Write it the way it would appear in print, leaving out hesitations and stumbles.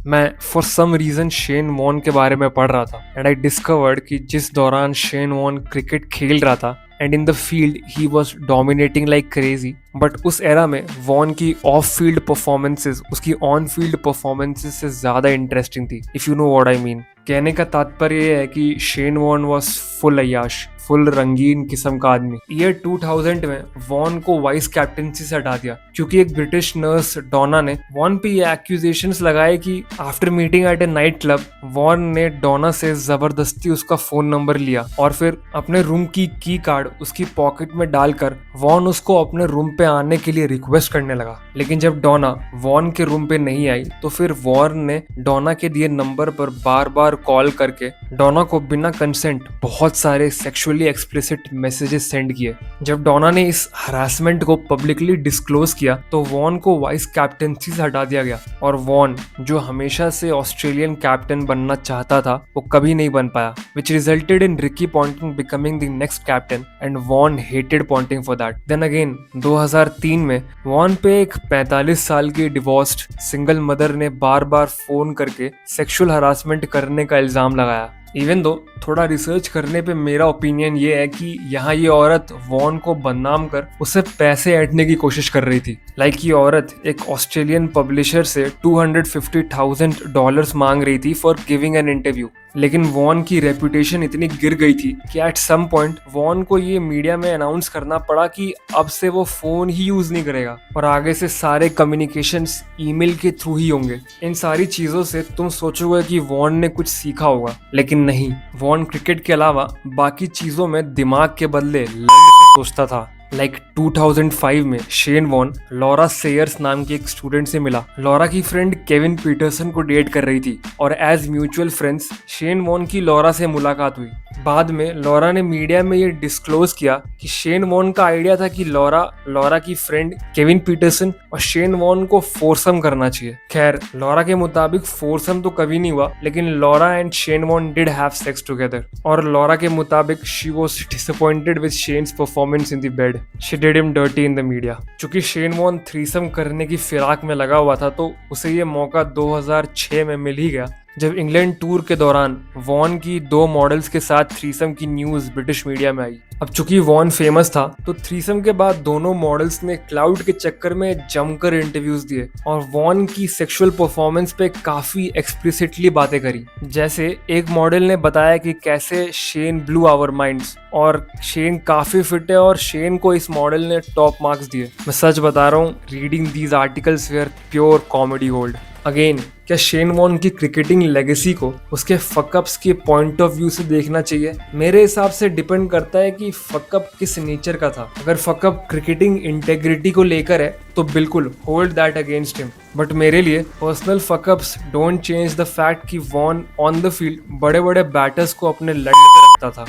मैं for some reason Shane Warne के बारे में पढ़ रहा था एंड आई डिस्कवर्ड कि जिस दौरान शेन वॉर्न क्रिकेट खेल रहा था एंड इन द फील्ड ही was dominating like crazy, but उस एरा में वॉर्न की ऑफ फील्ड परफॉर्मेंसेज उसकी ऑन फील्ड परफॉर्मेंसेज से ज़्यादा इंटरेस्टिंग थी, if you know what I mean. कहने का तात्पर्य ये है कि शेन वॉर्न वॉज फुल अय्याश, फुल रंगीन किस्म का आदमी। ईयर 2000 में वॉर्न को वाइस कैप्टनसी से हटा दिया क्योंकि एक ब्रिटिश नर्स डोना ने वॉर्न पे ये एक्यूजेशंस लगाए कि after meeting at a night club Warne ने डोना से जबरदस्ती उसका फोन नंबर लिया और फिर अपने रूम की कार्ड उसकी पॉकेट में डालकर वॉर्न उसको अपने रूम पे आने के लिए रिक्वेस्ट करने लगा। लेकिन जब डोना वॉर्न के रूम पे नहीं आई तो फिर वॉर्न ने डोना के दिए नंबर पर बार बार कॉल करके डोना को बिना कंसेंट बहुत सारे सेक्सुअली एक्सप्लिसिट मैसेजेस सेंड किए। जब डोना ने इस हरासमेंट को पब्लिकली डिस्क्लोज किया तो वॉर्न को वाइस कैप्टनसी से हटा दिया गया और वॉर्न जो हमेशा से ऑस्ट्रेलियन कैप्टन बनना चाहता था वो कभी नहीं बन पाया, which resulted in Ricky Ponting becoming the next captain and Warne hated Ponting for that. Then again 2003 में वॉर्न पे एक 45 साल की डिवोर्स्ड सिंगल मदर ने बार बार फोन करके सेक्सुअल हरासमेंट करने का इल्जाम लगाया। इवन दो थोड़ा रिसर्च करने पे मेरा ओपिनियन ये है कि यहाँ ये औरत वॉर्न को बदनाम कर उससे पैसे ऐंठने की कोशिश कर रही थी। लाइक ये औरत एक ऑस्ट्रेलियन पब्लिशर से $250,000 मांग रही थी फॉर गिविंग एन इंटरव्यू। लेकिन वॉर्न की रेपुटेशन इतनी गिर गई थी कि एट सम पॉइंट वॉर्न को ये मीडिया में अनाउंस करना पड़ा कि अब से वो फोन ही यूज नहीं करेगा और आगे से सारे कम्युनिकेशंस ईमेल के थ्रू ही होंगे। इन सारी चीजों से तुम सोचोगे कि वॉर्न ने कुछ सीखा होगा, लेकिन नहीं। वॉर्न क्रिकेट के अलावा बाकी चीजों में दिमाग के बदले लंड से सोचता था। लाइक 2005 में शेन वॉर्न लॉरा सेयर्स नाम की एक स्टूडेंट से मिला। लॉरा की फ्रेंड केविन पीटरसन को डेट कर रही थी और as mutual friends Shane Warne की लॉरा से मुलाकात हुई। बाद में लॉरा ने मीडिया में ये डिस्क्लोज किया कि शेन वॉर्न का आइडिया था कि लॉरा की फ्रेंड केविन पीटरसन और शेन वॉर्न को फोरसम करना चाहिए। खैर लॉरा के मुताबिक फोरसम तो कभी नहीं हुआ, लेकिन Laura and Shane Warne did have sex together और लॉरा के मुताबिक she was disappointed with Shane's performance in the bed. She did him dirty in the media. चूंकि शेन वॉर्न थ्रीसम करने की फिराक में लगा हुआ था तो उसे ये मौका 2006 में मिल ही गया जब इंग्लैंड टूर के दौरान वॉर्न की 2 मॉडल्स के साथ थ्रीसम की न्यूज ब्रिटिश मीडिया में आई। अब चूंकि वॉर्न फेमस था तो थ्रीसम के बाद दोनों मॉडल्स ने क्लाउड के चक्कर में जमकर इंटरव्यूज दिए और वॉर्न की सेक्सुअल परफॉर्मेंस पे काफी एक्सप्लिसिटली बातें करी। जैसे एक मॉडल ने बताया कि कैसे शेन ब्लू आवर माइंड्स और शेन काफी फिट है और शेन को इस मॉडल ने टॉप मार्क्स दिए। मैं सच बता रहा हूँ, reading these articles were pure comedy gold. Again क्या शेन वॉर्न की क्रिकेटिंग लेगेसी को उसके फकअप्स के पॉइंट ऑफ व्यू से देखना चाहिए? मेरे हिसाब से डिपेंड करता है कि फकअप किस नेचर का था। अगर फकअप क्रिकेटिंग इंटेग्रिटी को लेकर है तो बिल्कुल hold that against him, but मेरे लिए personal fuck-ups don't change the fact कि वॉर्न ऑन द फील्ड बड़े बड़े बैटर्स को अपने लंड पे रखता था।